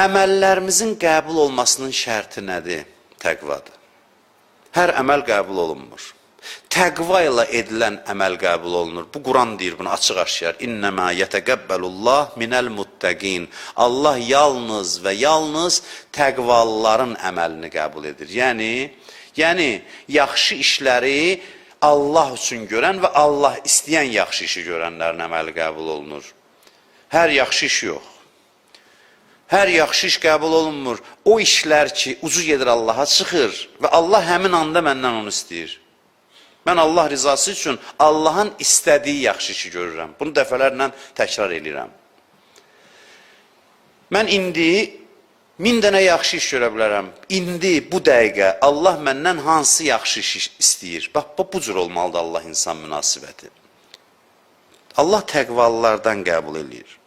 Əməllərimizin qəbul olmasının şərti nədir? Təqvadır. Hər əməl qəbul olunmur. Təqva ilə edilən əməl qəbul olunur. Bu Quran deyir bunu açıq-aşkar. İnnəmə yətəqəbbəlullah minəl muttəqin. Allah yalnız və yalnız təqvalıların əməlini qəbul edir. Yəni yaxşı işləri Allah üçün görən və Allah istəyən yaxşı işi görənlərin əməli qəbul olunur. Hər yaxşı iş yox. Hər yaxşı iş qəbul olunmur. O işlər ki, ucu gedir Allaha çıxır və Allah həmin anda məndən onu istəyir. Mən Allah rizası üçün Allahın istədiyi yaxşı işi görürəm. Bunu dəfələrlə təkrar edirəm. Mən indi 1000 dənə yaxşı iş görə bilərəm. İndi, bu dəqiqə Allah məndən hansı yaxşı iş istəyir? Bax, bu cür olmalıdır Allah-insan münasibəti. Allah təqvalılardan qəbul edir.